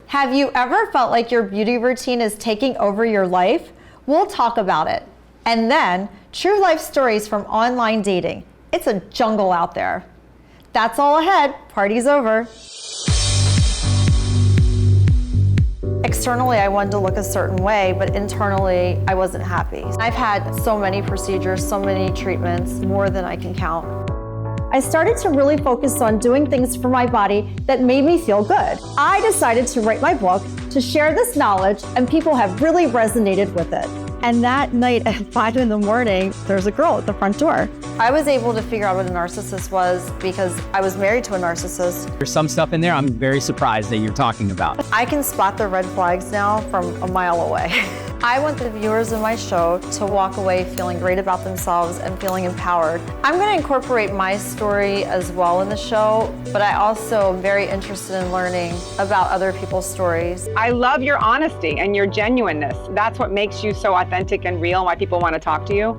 Have you ever felt like your beauty routine is taking over your life? We'll talk about it. And then, true life stories from online dating. It's a jungle out there. That's all ahead. Party's over. Externally, I wanted to look a certain way, but internally, I wasn't happy. I've had so many procedures, so many treatments, more than I can count. I started to really focus on doing things for my body that made me feel good. I decided to write my book to share this knowledge, and people have really resonated with it. And that night at 5 in the morning, there's a girl at the front door. I was able to figure out what a narcissist was because I was married to a narcissist. There's some stuff in there I'm very surprised that you're talking about. I can spot the red flags now from a mile away. I want the viewers of my show to walk away feeling great about themselves and feeling empowered. I'm going to incorporate my story as well in the show, but I also am very interested in learning about other people's stories. I love your honesty and your genuineness. That's what makes you so authentic and real and why people want to talk to you.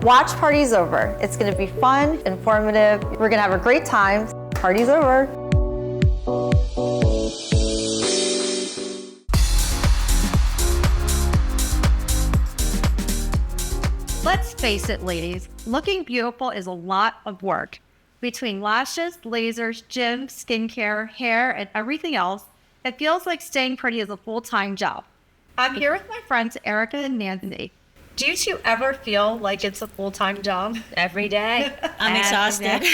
Watch Party's Over. It's going to be fun, informative. We're going to have a great time. Party's over. Let's face it, ladies, looking beautiful is a lot of work. Between lashes, lasers, gym, skincare, hair, and everything else, it feels like staying pretty is a full-time job. I'm here with my friends Erica and Nancy. Do you two ever feel like it's a full-time job? Every day. I'm exhausted.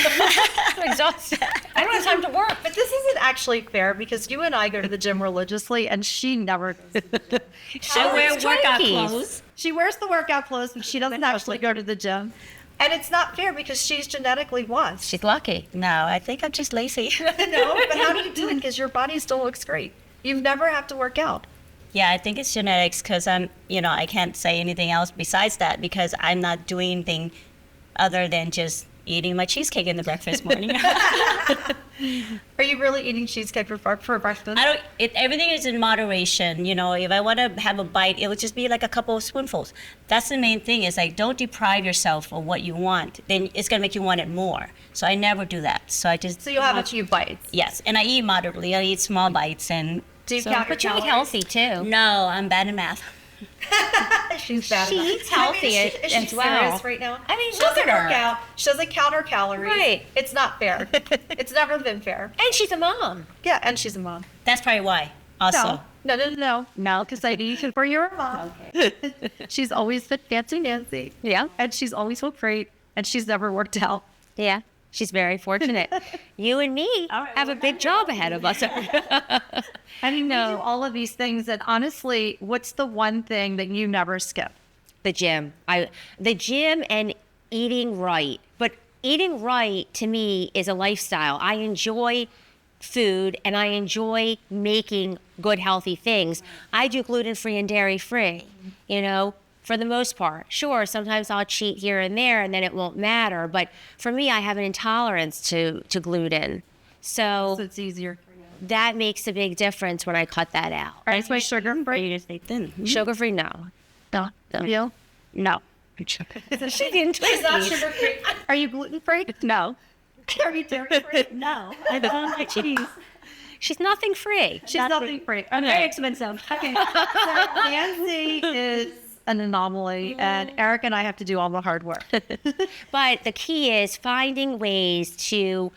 I'm exhausted. I don't have time to work. But this isn't actually fair because you and I go to the gym religiously and she never does. I wear workout clothes. She wears the workout clothes, but she doesn't actually go to the gym. And it's not fair because she's genetically wise. She's lucky. No, I think I'm just lazy. No, but how do you do it? Because your body still looks great. You've never have to work out. Yeah, I think it's genetics because I can't say anything else besides that because I'm not doing anything other than just eating my cheesecake in the breakfast morning. Are you really eating cheesecake for breakfast? Everything is in moderation. If I want to have a bite, it would just be like a couple of spoonfuls. That's the main thing is like, don't deprive yourself of what you want. Then it's going to make you want it more. So I never do that. So you'll have a few bites? Yes, and I eat moderately. I eat small bites and... But you eat healthy too. No, I'm bad in math. She's bad. She eats healthy is she as well. Serious right now? I mean, she doesn't look at work her. out. She doesn't count her calories. Right. It's not fair. It's never been fair. And she's a mom. Yeah, and she's a mom. That's probably why. Also. No, because I need it for your mom. Okay. She's always been fancy Nancy. Yeah. And she's always looked great, and she's never worked out. Yeah. She's very fortunate. You and me have a big job ahead of us. I know all of these things, and honestly, what's the one thing that you never skip? The gym. The gym and eating right. But eating right to me is a lifestyle. I enjoy food and I enjoy making good, healthy things. I do gluten-free and dairy-free, for the most part. Sure, sometimes I'll cheat here and there and then it won't matter. But for me, I have an intolerance to gluten. So it's easier. That makes a big difference when I cut that out. All right, so sugar-free? You just stay thin. Sugar-free, no. No. You? No. She's not sugar-free. Are you gluten-free? No. Are you dairy-free? No, I don't like cheese. She's nothing free. She's nothing free. Okay. Very expensive. Okay. So Nancy is an anomaly, and Eric and I have to do all the hard work. But the key is finding ways to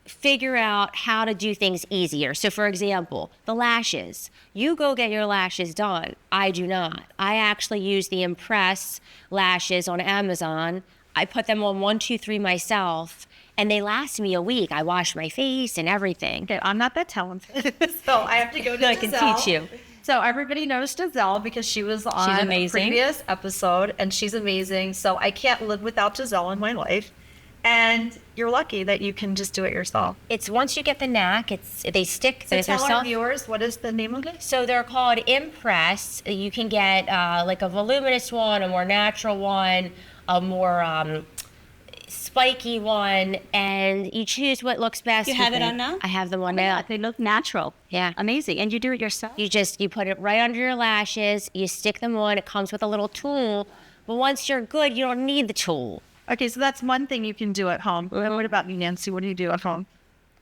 figure out how to do things easier. So for example, the lashes. You go get your lashes done. I do not. I actually use the Impress lashes on Amazon. I put them on 1, 2, 3 myself, and they last me a week. I wash my face and everything. Okay, I'm not that talented, so I have to go to I can teach you. So everybody knows Giselle because she was on a previous episode, and she's amazing. So I can't live without Giselle in my life. And you're lucky that you can just do it yourself. It's once you get the knack, they stick. So tell our viewers, what is the name of it? So they're called Impress. You can get like a voluminous one, a more natural one, a more spiky one, and you choose what looks best. You have it on now? I have them on now. They look natural. Yeah. Amazing. And you do it yourself? You put it right under your lashes, you stick them on, it comes with a little tool, but once you're good, you don't need the tool. Okay, so that's one thing you can do at home. What about you, Nancy? What do you do at home?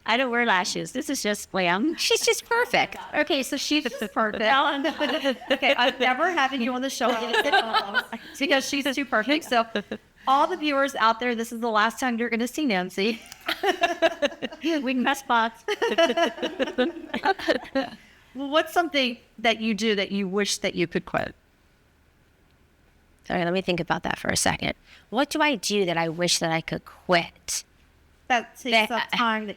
I don't wear lashes. This is just glam. She's just perfect. Okay, so she's perfect. Okay, I'm never having you on the show because she's too perfect. So, all the viewers out there, this is the last time you're going to see Nancy. We can press spots. Well, what's something that you do that you wish that you could quit? Sorry, let me think about that for a second. What do I do that I wish that I could quit? That takes up time.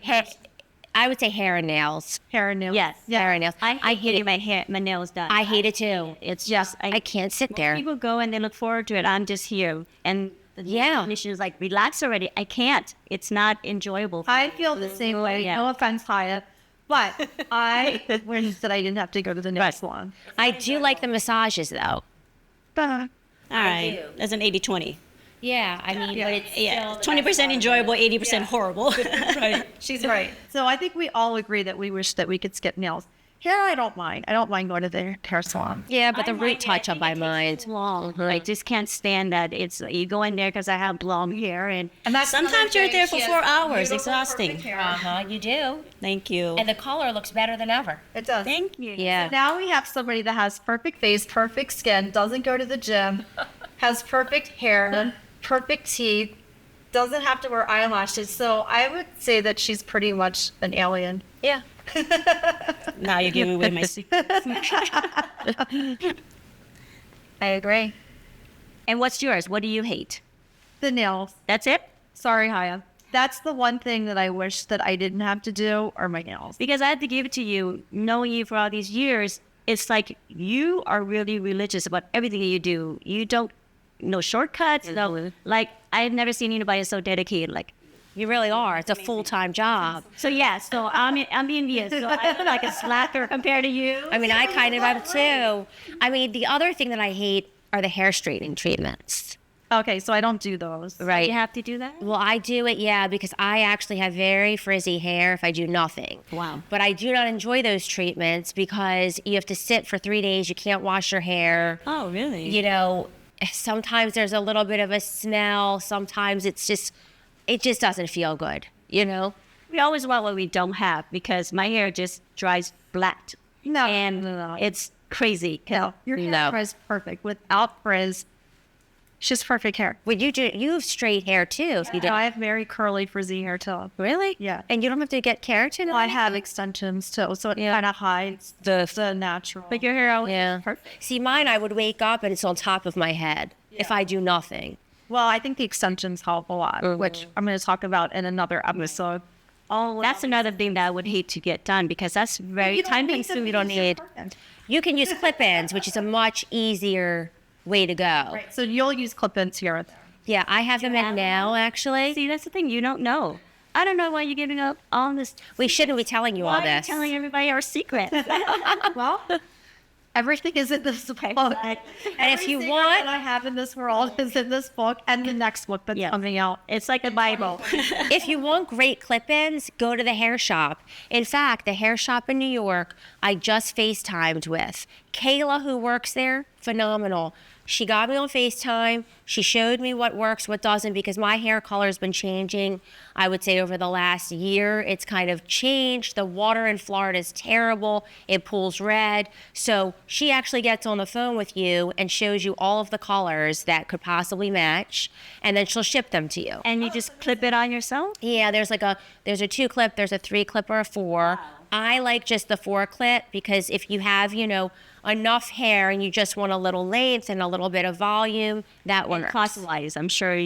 I would say hair and nails. Hair and nails. Yes. Hair and nails. I hate getting my nails done. I hate it too. It's just I can't sit there. People go and they look forward to it. I'm just here, and the technician is like, relax already. I can't. It's not enjoyable. I feel the same way. Yeah. No offense, Hyatt. But I wish that I didn't have to go to the nail salon. I do like the massages though. All right. That's an 80-20. Yeah, I mean, but it's Yeah, 20% enjoyable, 80% horrible. Right. She's right. So I think we all agree that we wish that we could skip nails. Hair, I don't mind. I don't mind going to the hair salon. yeah, but the root touch on my mind. Long. I just can't stand that. It's you go in there because I have long hair, and that's sometimes you're there for 4 hours. Exhausting. You do. Thank you. And the color looks better than ever. It does. Thank you. Yeah. Now we have somebody that has perfect face, perfect skin, doesn't go to the gym, has perfect hair, perfect teeth, doesn't have to wear eyelashes. So I would say that she's pretty much an alien. Yeah. Now you're giving away my secret. I agree. And what's yours? What do you hate? The nails. That's it? Sorry, Haya. That's the one thing that I wish that I didn't have to do are my nails. Because I had to give it to you, knowing you for all these years. It's like you are really religious about everything you do. You don't, no shortcuts. No, like I've never seen anybody so dedicated. Like, You really are. It's a full-time job. so yeah. So I'm envious. So I feel like a slacker compared to you. I mean, I kind of am too. I mean, the other thing that I hate are the hair straightening treatments. Okay, so I don't do those. Right. You have to do that. Well, I do it, yeah, because I actually have very frizzy hair if I do nothing. Wow. But I do not enjoy those treatments because you have to sit for 3 days. You can't wash your hair. Oh, really? You know, sometimes there's a little bit of a smell. Sometimes it just doesn't feel good, you know? We always want what we don't have because my hair just dries flat. No, And no. it's crazy. No, your hair No. is perfect. Without frizz, she's perfect hair. Well, you have straight hair too. If you No, don't. I have very curly, frizzy hair too. Really? Yeah. And you don't have to get keratin? Well, I have extensions too, so it kind of hides the natural. But your hair always Yeah. perfect. See, mine, I would wake up and it's on top of my head if I do nothing. Well, I think the extensions help a lot, which I'm going to talk about in another episode. That's another thing that I would hate to get done because that's very time consuming. You don't need. You can use clip-ins, which is a much easier way to go. Right. So you'll use clip-ins here and there. Yeah, I have them in now, actually. See, that's the thing. You don't know. I don't know why you're giving up all this. We shouldn't be telling you all Why are you this. telling everybody our secret? Well, everything is in this book. And if you want, What I have in this world is in this book and the next book that's Yeah. coming out. It's like a Bible. if you want great clip-ins, go to the hair shop. In fact, the hair shop in New York, I just FaceTimed with. Kayla, who works there, phenomenal. She got me on FaceTime. She showed me what works, what doesn't, because my hair color has been changing. I would say over the last year, it's kind of changed. The water in Florida is terrible. It pools red. So she actually gets on the phone with you and shows you all of the colors that could possibly match, and then she'll ship them to you. And you just clip it on yourself? Yeah, there's a 2-clip, there's a 3-clip, or a 4. I like just the 4-clip because if you have, enough hair and you just want a little length and a little bit of volume, that one works. Cost-wise, I'm sure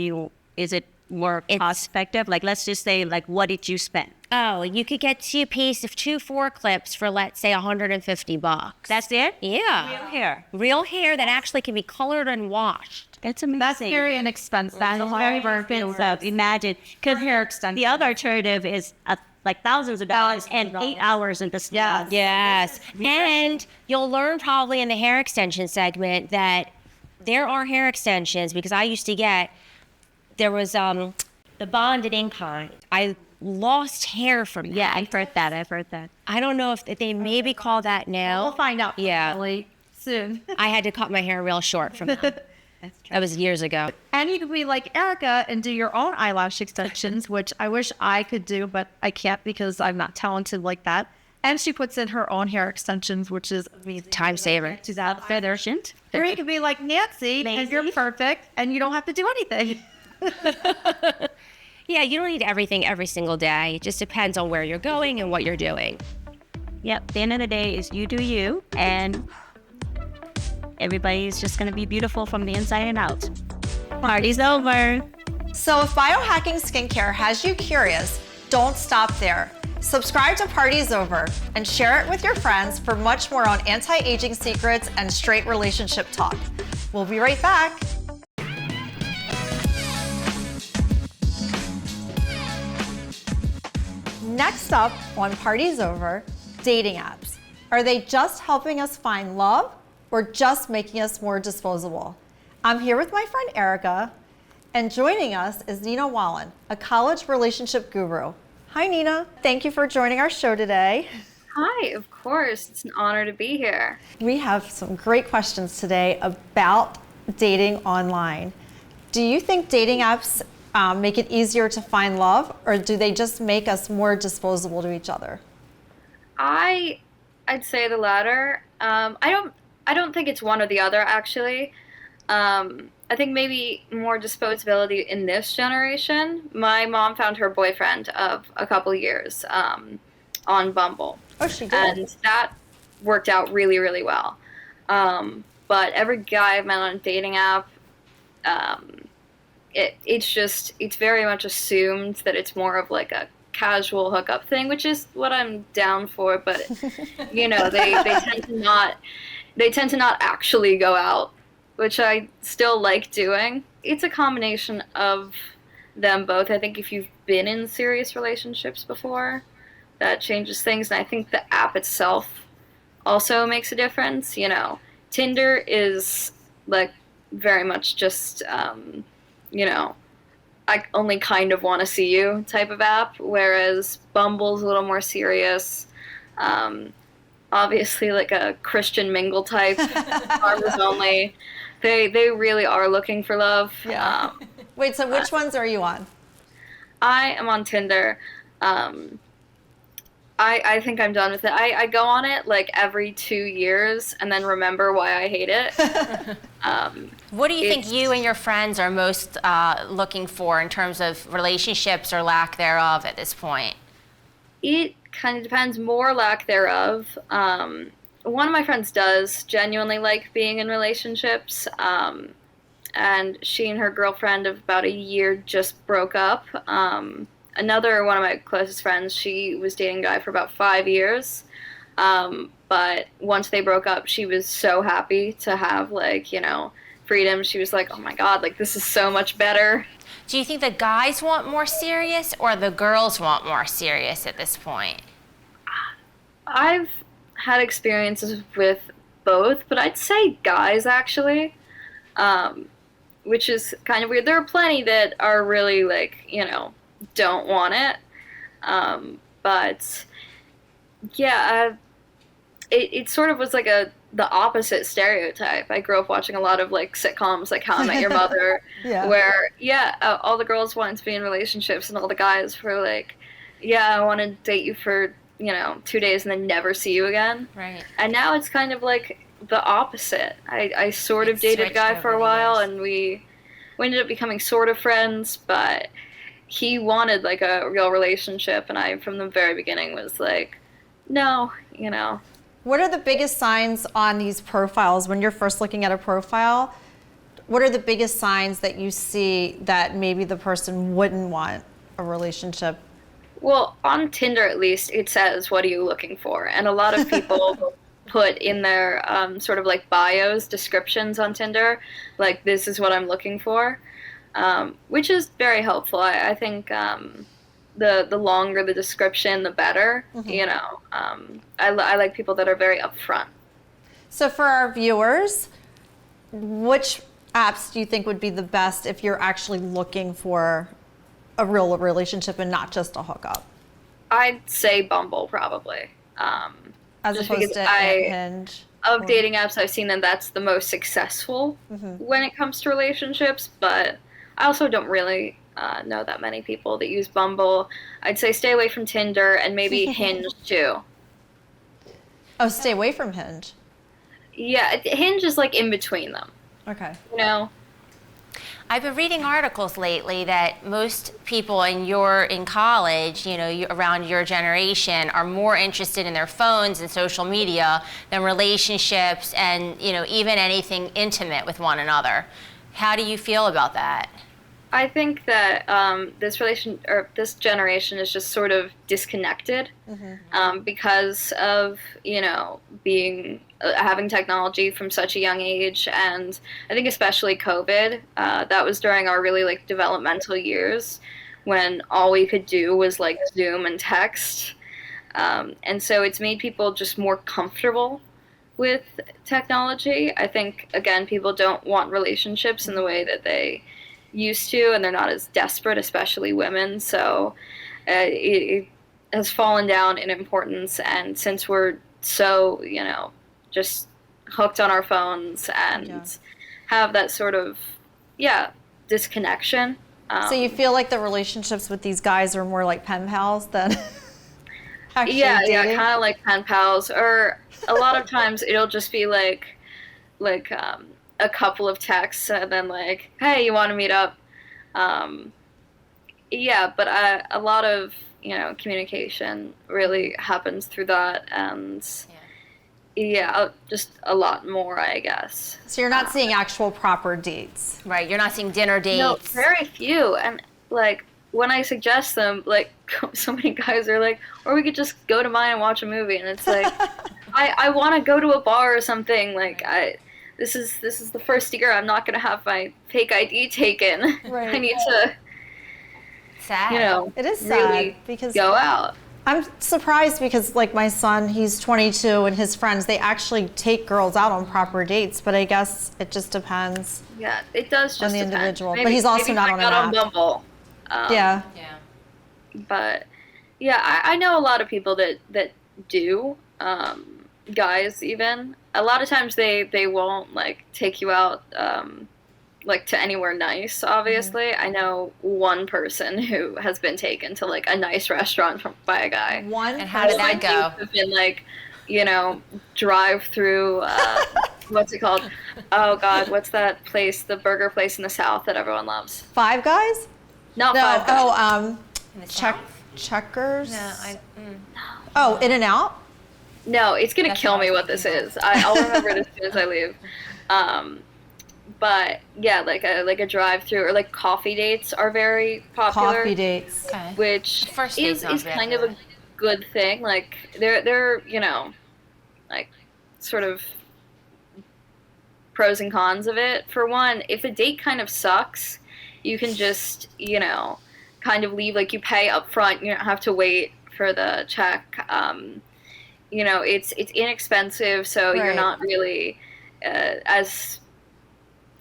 is it more cost-effective? Like, let's just say, like, what did you spend? Oh, you could get 2 pieces of 2 4-clips for, let's say, $150. That's it? Yeah. Real hair. Real hair that actually can be colored and washed. That's amazing. That's very inexpensive. That's very expensive. Imagine. Because hair extension. The other alternative is like thousands of dollars and 8 hours in the salon. Yes. And you'll learn probably in the hair extension segment that there are hair extensions because I used to there was the bonded in kind. I lost hair from that. Yeah, I've heard that. I don't know if they maybe call that now. We'll find out Yeah. really soon. I had to cut my hair real short from that. That was years ago. And you could be like Erica and do your own eyelash extensions, which I wish I could do, but I can't because I'm not talented like that. And she puts in her own hair extensions, which is amazing. Time saver. To that feather. Or you could be like Nancy, and you're perfect, and you don't have to do anything. Yeah, you don't need everything every single day. It just depends on where you're going and what you're doing. Yep. At the end of the day is you do you, and everybody's just going to be beautiful from the inside and out. Party's over. So if biohacking skincare has you curious, don't stop there. Subscribe to Party's Over and share it with your friends for much more on anti-aging secrets and straight relationship talk. We'll be right back. Next up on Party's Over, dating apps. Are they just helping us find love or just making us more disposable? I'm here with my friend Erica, and joining us is Nina Wallen, a college relationship guru. Hi, Nina. Thank you for joining our show today. Hi, of course. It's an honor to be here. We have some great questions today about dating online. Do you think dating apps make it easier to find love, or do they just make us more disposable to each other? I'd say the latter. I don't think it's one or the other, actually. I think maybe more disposability in this generation. My mom found her boyfriend of a couple years on Bumble. Oh, she did? And that worked out really, really well. But every guy I've met on a dating app, it's very much assumed that it's more of like a casual hookup thing, which is what I'm down for. But you know, they tend to not actually go out, which I still like doing. It's a combination of them both. I think if you've been in serious relationships before, that changes things. And I think the app itself also makes a difference. You know, Tinder is like very much just, you know, I only kind of want to see you type of app, whereas Bumble's a little more serious. Obviously like a Christian mingle type, farmers only. They really are looking for love. Yeah. Wait, so which ones are you on? I am on Tinder. I think I'm done with it. I go on it like every 2 years and then remember why I hate it. What do you think you and your friends are most looking for in terms of relationships or lack thereof at this point? It kind of depends, more lack thereof. One of my friends does genuinely like being in relationships, and she and her girlfriend of about a year just broke up. Another one of my closest friends, she was dating a guy for about 5 years, but once they broke up, she was so happy to have, like, you know, freedom. She was like, oh my God, like, this is so much better. Do you think the guys want more serious or the girls want more serious at this point? I've had experiences with both, but I'd say guys, actually, which is kind of weird. There are plenty that are really, like, you know, don't want it, but yeah, it sort of was like the opposite stereotype. I grew up watching a lot of like sitcoms like How I Met Your Mother, where all the girls wanted to be in relationships and all the guys were like, yeah, I want to date you for, you know, 2 days and then never see you again. Right. And now it's kind of like the opposite. I sort of dated a guy for a while and we ended up becoming sort of friends, but he wanted like a real relationship and I from the very beginning was like, no, you know. What are the biggest signs on these profiles when you're first looking at a profile? What are the biggest signs that you see that maybe the person wouldn't want a relationship? Well, on Tinder at least, it says, what are you looking for? And a lot of people will put in their sort of like bios, descriptions on Tinder, like this is what I'm looking for, which is very helpful. I think the longer the description, the better. Mm-hmm. You know, I like people that are very upfront. So for our viewers, which apps do you think would be the best if you're actually looking for a real relationship and not just a hookup? I'd say Bumble probably. As opposed to Hinge. of dating apps, I've seen that that's the most successful when it comes to relationships, but I also don't really know that many people that use Bumble. I'd say stay away from Tinder and maybe Hinge too. Oh, stay away from Hinge. Yeah, Hinge is like in between them. Okay. You know? I've been reading articles lately that most people in college, around your generation, are more interested in their phones and social media than relationships and, even anything intimate with one another. How do you feel about that? I think that this generation is just sort of disconnected because of being having technology from such a young age, and I think especially COVID. That was during our really like developmental years when all we could do was like Zoom and text, and so it's made people just more comfortable with technology. I think again, people don't want relationships in the way that they used to, and they're not as desperate, especially women, so it has fallen down in importance. And since we're so just hooked on our phones and have that sort of disconnection, so you feel like the relationships with these guys are more like pen pals than actually dating? kind of like pen pals, or a lot of times it'll just be like a couple of texts and then like, hey, you want to meet up? But a lot of communication really happens through that, and just a lot more, I guess. So you're not seeing actual proper dates. Right, you're not seeing dinner dates. No, very few. And like when I suggest them, like so many guys are like, or we could just go to mine and watch a movie, and it's like, I want to go to a bar or something. Like this is the first year I'm not gonna have my fake ID taken. Right. I need to, sad. It is really sad because go out. I'm surprised because like my son, he's 22, and his friends, they actually take girls out on proper dates, but I guess it just depends. Yeah, it does just on the depend. individual. Maybe, but he's also maybe not I on got an on app. Bumble. Yeah. But I know a lot of people that do, guys even. A lot of times they won't like take you out like to anywhere nice, obviously. I know one person who has been taken to like a nice restaurant by a guy. And how did that go? Have been like, drive through, what's it called? Oh God, what's that place, the burger place in the South that everyone loves? Five Guys? Not Five Guys. In the Checkers? No, Oh, In-N-Out? No, it's gonna That's kill what I me was what this thinking is. I'll remember it as soon as I leave. But yeah, like a drive-through or like coffee dates are very popular. Coffee dates. Okay. Which First date is sounds bad kind for of a good thing. Like they're like sort of pros and cons of it. For one, if the date kind of sucks, you can just kind of leave. Like you pay up front, you don't have to wait for the check. It's inexpensive, so Right. you're not really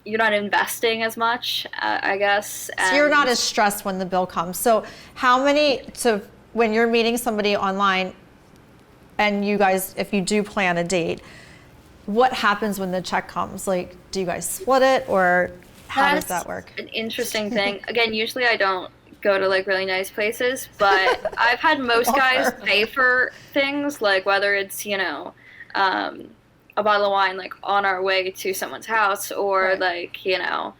you're not investing as much, I guess. So you're not as stressed when the bill comes. So when you're meeting somebody online and you guys, if you do plan a date, what happens when the check comes? Like, do you guys split it, or how does that work? An interesting thing. Again, usually I don't go to like really nice places, but I've had most guys pay for things, like whether it's a bottle of wine like on our way to someone's house, or like an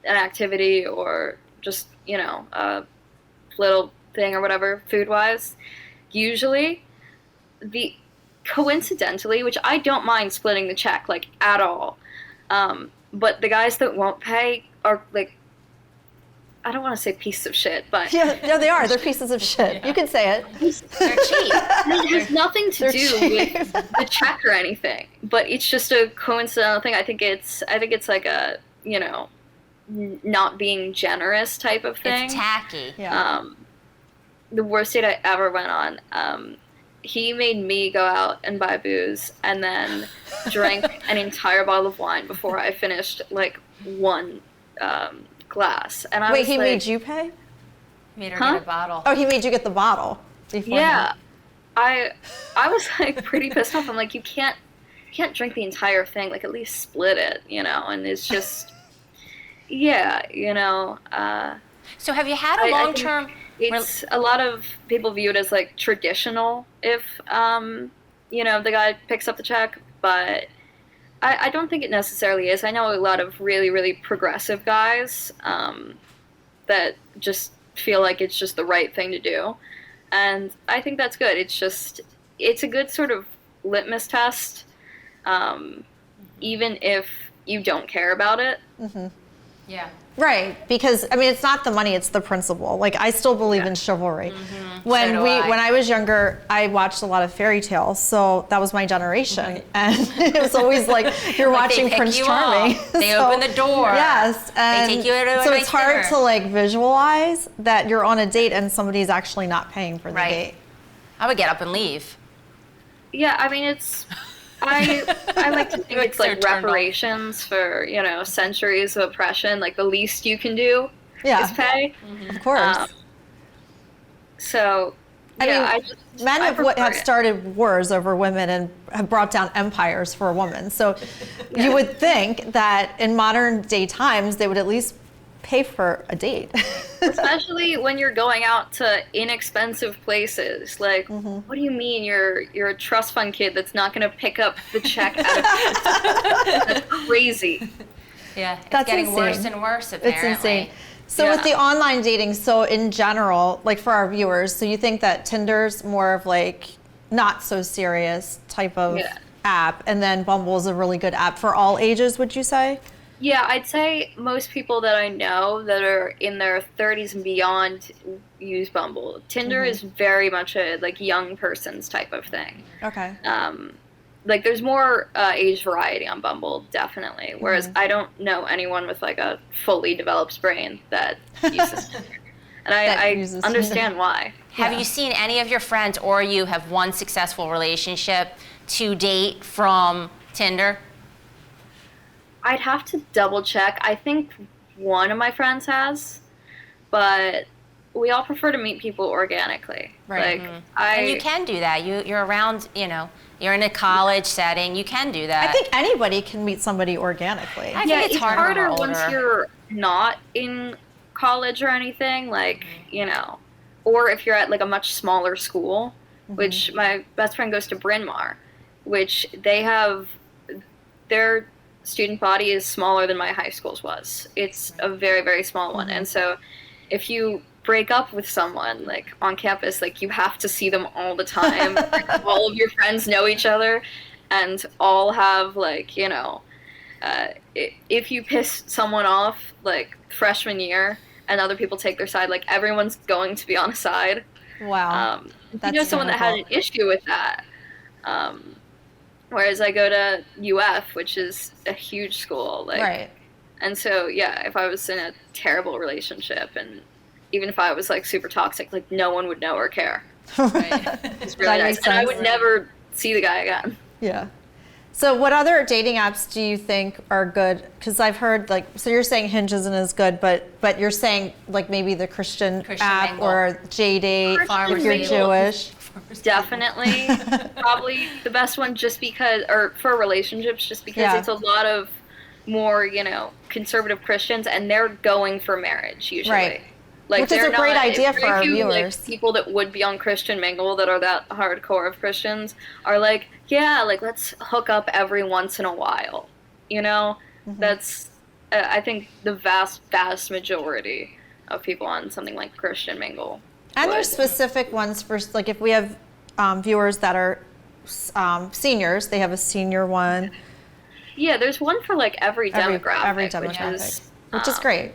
activity, or just a little thing or whatever, food wise. Usually coincidentally, which I don't mind splitting the check like at all, but the guys that won't pay are like, I don't want to say pieces of shit, but Yeah, no, they are. They're pieces of shit. You can say it. They're cheap. it has nothing to They're do cheap. with the check or anything. But it's just a coincidental thing. I think it's like a not being generous type of thing. It's tacky. Yeah. The worst date I ever went on, he made me go out and buy booze and then drank an entire bottle of wine before I finished like one glass. And I Wait, was he like, made you pay? Made her Huh? get a bottle. Oh, he made you get the bottle. Yeah, I was like pretty pissed off. I'm like, you can't you can't drink the entire thing. Like, at least split it, you know. And it's just, yeah, you know. So have you had a I long-term? It's a lot of people view it as like traditional if you know, the guy picks up the check, but I don't think it necessarily is. I know a lot of really, really progressive guys that just feel like it's just the right thing to do, and I think that's good. It's a good sort of litmus test, even if you don't care about it. Yeah. Right, because I mean, it's not the money; it's the principle. Like, I still believe in chivalry. When I was younger, I watched a lot of fairy tales, so that was my generation, and it was always like you're watching Prince Charming. They open the door. Yes, and they take you to a so nice it's hard dinner. to like visualize that you're on a date and somebody's actually not paying for the date. I would get up and leave. Yeah, I mean, I like to think it's like reparations for, you know, centuries of oppression. Like, the least you can do is pay. Of course. So, I mean, men have started wars over women and have brought down empires for a woman. So you would think that in modern day times, they would at least pay for a date. Especially when you're going out to inexpensive places. Like, what do you mean you're a trust fund kid that's not going to pick up the check out of That's crazy. Yeah, it's That's getting insane. worse and worse, apparently. It's insane. So with the online dating, so in general, like for our viewers, so you think that Tinder's more of like not so serious type of app, and then Bumble is a really good app for all ages, would you say? Yeah, I'd say most people that I know that are in their 30s and beyond use Bumble. Tinder is very much a like young person's type of thing. Okay. Like, there's more age variety on Bumble, definitely. Whereas I don't know anyone with like a fully developed brain that uses Tinder. And I understand why. Have you seen any of your friends or you have one successful relationship to date from Tinder? I'd have to double check. I think one of my friends has, but we all prefer to meet people organically. Right. Like, And you can do that. You're around, you know, you're in a college setting. You can do that. I think anybody can meet somebody organically. I think it's harder once you're not in college or anything, like, you know, or if you're at like a much smaller school, which my best friend goes to Bryn Mawr, which they have their student body is smaller than my high school's was. It's a very, very small one. And so if you break up with someone like on campus, like, you have to see them all the time. Like, all of your friends know each other and all have like, you know, if you piss someone off like freshman year and other people take their side, like, everyone's going to be on a side. Wow. You know, someone that had an issue with that. Whereas I go to UF, which is a huge school, like, Right. And so, yeah, if I was in a terrible relationship, and even if I was like super toxic, like, no one would know or care. It's really nice, and I would never see the guy again. Yeah. So what other dating apps do you think are good? Because I've heard, like, so you're saying Hinge isn't as good, but you're saying like maybe the Christian app Mingle. or JDate if you're Mingle. Jewish. Definitely, probably the best one, just because, or for relationships, just because it's a lot of more, you know, conservative Christians, and they're going for marriage usually. Right. Like, Which is a great idea for our viewers. Like, people that would be on Christian Mingle that are that hardcore of Christians are like, yeah, like, let's hook up every once in a while. You know, that's I think the vast majority of people on something like Christian Mingle. And there's specific ones for, like, if we have viewers that are seniors, they have a senior one. Yeah, there's one for like every demographic, which is great.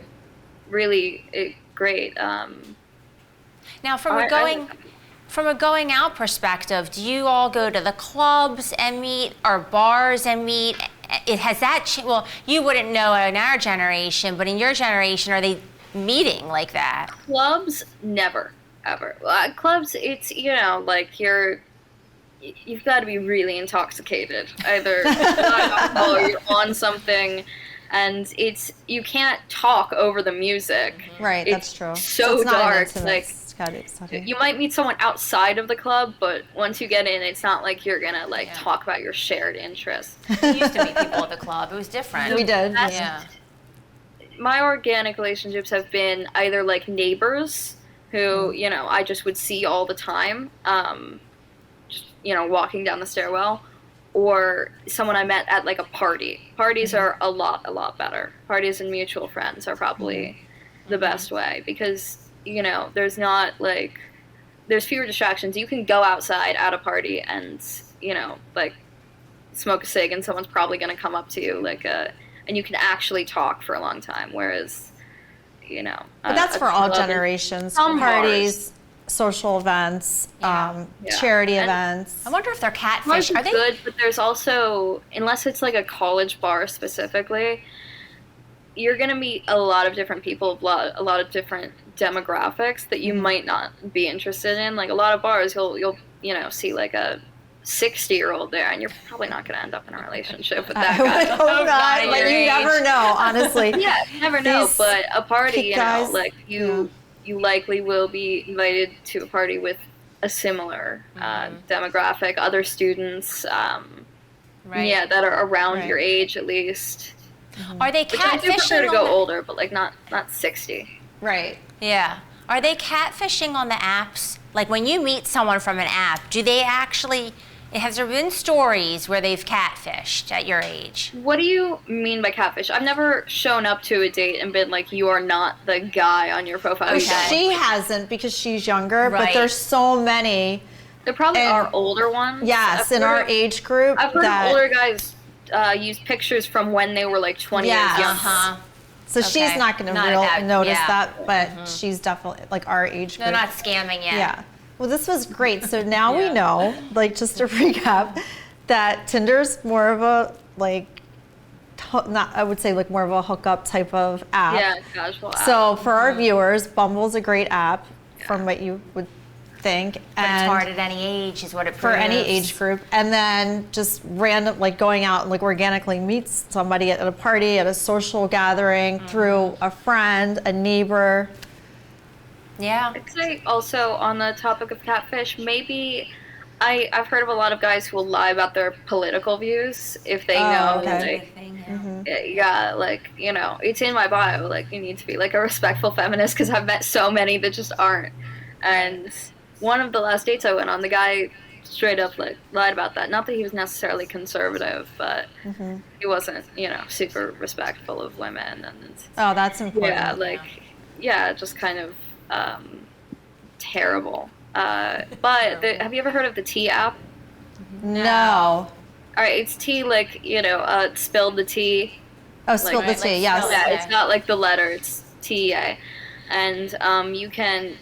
Really great. Now, from a going out perspective, do you all go to the clubs and meet, or bars and meet? Has that changed? Well, you wouldn't know in our generation, but in your generation, are they meeting like that? Clubs, never, ever. Clubs, it's, you know, like, you've got to be really intoxicated, either alcohol or you're on something, and you can't talk over the music. Right, that's true. So it's not an dark, intimate like, You might meet someone outside of the club, but once you get in, it's not like you're gonna talk about your shared interests. We used to meet people at the club. It was different. We did. Yeah. My organic relationships have been either like neighbors who, I just would see all the time, just, walking down the stairwell, or someone I met at like a party. Parties are a lot better. Parties and mutual friends are probably the best way because, there's not there's fewer distractions. You can go outside at a party and, smoke a cig and someone's probably going to come up to you and you can actually talk for a long time. Whereas, but that's for all generations. Parties, social events, charity events. I wonder if they're catfish. Are they good? But there's also, unless it's like a college bar specifically, you're gonna meet a lot of different people, a lot of different demographics that you might not be interested in. Like a lot of bars, you'll see like a 60-year-old there, and you're probably not going to end up in a relationship with that guy. I hope not, but you never know, honestly. Yeah, you never know. But a party, you likely will be invited to a party with a similar demographic, other students, that are around your age at least. Are they catfishing? I do prefer to go older, but not 60. Right. Yeah. Are they catfishing on the apps? Like when you meet someone from an app, do they actually? Has there been stories where they've catfished at your age? What do you mean by catfish? I've never shown up to a date and been like, you are not the guy on your profile. She hasn't because she's younger, but there's so many. There probably are older ones. Yes, in our age group. I've heard of older guys use pictures from when they were like 20 years young. So she's not going to really notice that, but she's definitely like our age group. They're not scamming yet. Yeah. Well, this was great. So now we know, just to recap, that Tinder's more of a I would say more of a hookup type of app. Yeah, casual app. So for our viewers, Bumble's a great app from what you would think. But it's hard at any age is what it proves. For any age group. And then just random, going out and organically meet somebody at a party, at a social gathering, through a friend, a neighbor. Yeah. I'd say also on the topic of catfish, maybe I've heard of a lot of guys who will lie about their political views if they know, it's in my bio, you need to be a respectful feminist, because I've met so many that just aren't. And one of the last dates I went on, the guy straight up lied about that. Not that he was necessarily conservative, but he wasn't, super respectful of women. And that's important. Just kind of terrible. But have you ever heard of the tea app? No. All right, it's tea spilled the tea. Oh, spilled the tea, yes. Yeah, it's not the letter, it's TEA. And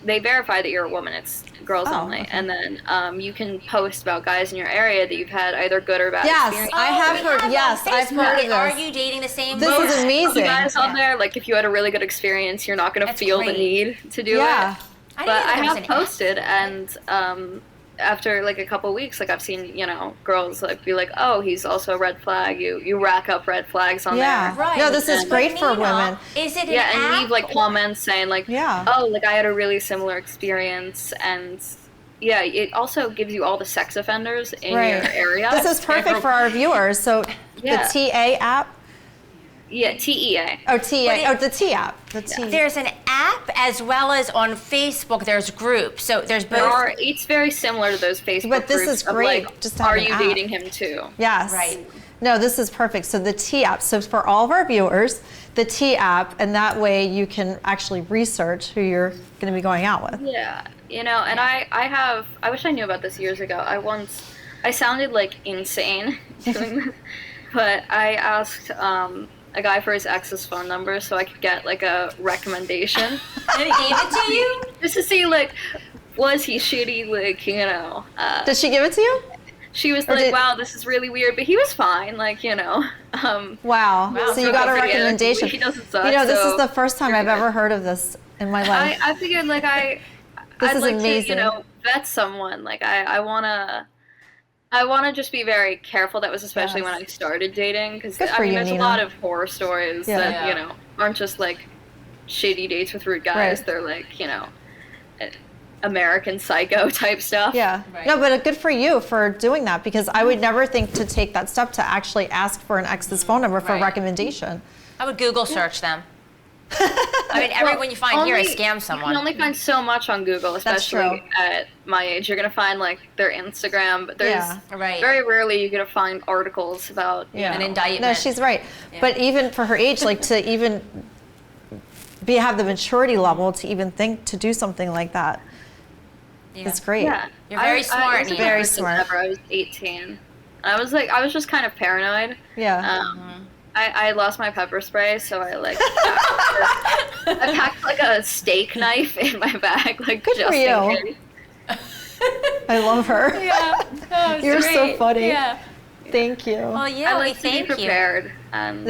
they verify that you're a woman. It's girls only. Okay. And then you can post about guys in your area that you've had either good or bad experiences. I have heard. Yes, I've heard of this. Are you dating the same? This is amazing. The guys on there, if you had a really good experience, you're not going to feel the need to do it. But I have posted, and after a couple weeks, I've seen girls be like, oh, he's also a red flag. You rack up red flags on there. Yeah, right. No, this is great for women. Is it an app? And leave comments saying I had a really similar experience, and it also gives you all the sex offenders in your area. This is perfect for our viewers. So the TA app. Yeah, TEA. Oh, TEA. The T app. The T. There's an app as well as on Facebook. There's groups. So there's both. It's very similar to those Facebook groups. But this is great. Are you dating him too? Yes. Right. No, this is perfect. So the T app. So for all of our viewers, the T app, and that way you can actually research who you're going to be going out with. Yeah. And I wish I knew about this years ago. I sounded insane doing this, but I asked a guy for his ex's phone number so I could get a recommendation. And he gave it to you? Just to see was he shitty? Did she give it to you? She was wow, this is really weird, but he was fine. Wow. So you got a recommendation. He doesn't suck. This is the first time I've ever heard of this in my life. I figured This is amazing. To vet someone. I want to just be very careful. That was especially when I started dating, because there's a lot of horror stories that aren't just shitty dates with rude guys. They're American Psycho type stuff. Yeah. No, but good for you for doing that, because I would never think to take that step to actually ask for an ex's phone number for a recommendation. I would Google search them. I mean, everyone you find here is scam someone. You can only find so much on Google, especially at my age. You're gonna find like their Instagram, but there's very rarely you're gonna find articles about an indictment. No, she's right. Yeah. But even for her age, like to even have the maturity level to even think to do something like that. It's great. Yeah. You're very smart. I very smart. I was 18. I was just kind of paranoid. Yeah. I lost my pepper spray, so I packed like a steak knife in my bag, like good just for you. in case. I love her. Yeah. You're great. So funny. Yeah. Thank you. Well, yeah, I like to be prepared. And,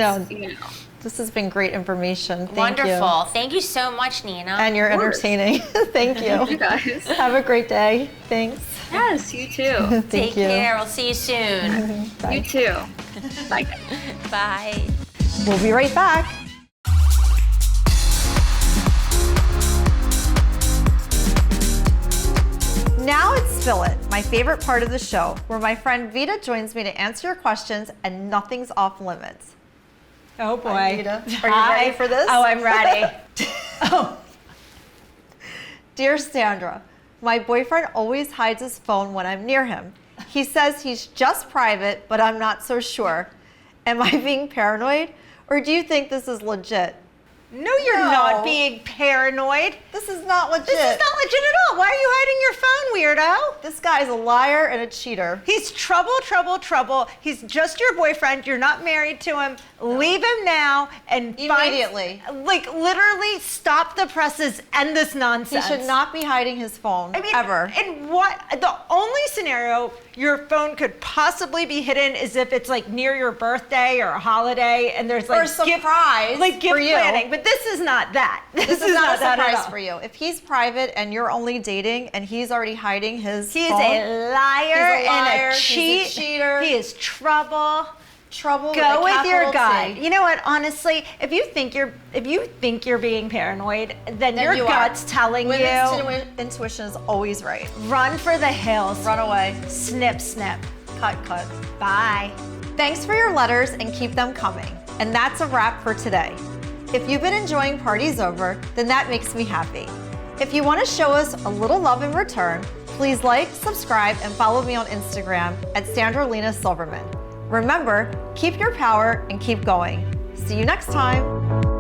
this has been great information. Thank Wonderful. you. Thank you so much, Nina. And you're entertaining. Thank you. You guys. Have a great day. Thanks. Yes, you too. Take care. We'll see you soon. Bye. You too. Bye. Bye. We'll be right back. Now it's Spill It, my favorite part of the show, where my friend Vita joins me to answer your questions and nothing's off limits. Oh boy. Hi, Vita. Are you ready for this? Oh, I'm ready. Dear Sandra, my boyfriend always hides his phone when I'm near him. He says he's just private, but I'm not so sure. Am I being paranoid, or do you think this is legit? No, you're not being paranoid. This is not legit. This is not legit at all. Why are you hiding your phone, weirdo? This guy's a liar and a cheater. He's trouble, trouble, trouble. He's just your boyfriend. You're not married to him. Leave him now and immediately. Literally stop the presses. End this nonsense. He should not be hiding his phone ever. And the only scenario your phone could possibly be hidden is if it's like near your birthday or a holiday and there's like or a surprise gift for you. planning. But this is not that. This is not a surprise for you. If he's private and you're only dating and he's already hiding his phone, he's a liar and a cheat. He's a cheater. He is trouble. Trouble. Go with your T. gut. You know what? Honestly, if you think you're being paranoid, then your gut's telling you. Women's intuition is always right. Run for the hills. Run away. Snip, snip. Cut, cut. Bye. Thanks for your letters and keep them coming. And that's a wrap for today. If you've been enjoying Parties Over, then that makes me happy. If you want to show us a little love in return, please like, subscribe, and follow me on Instagram at Sandrolina Silverman. Remember, keep your power and keep going. See you next time.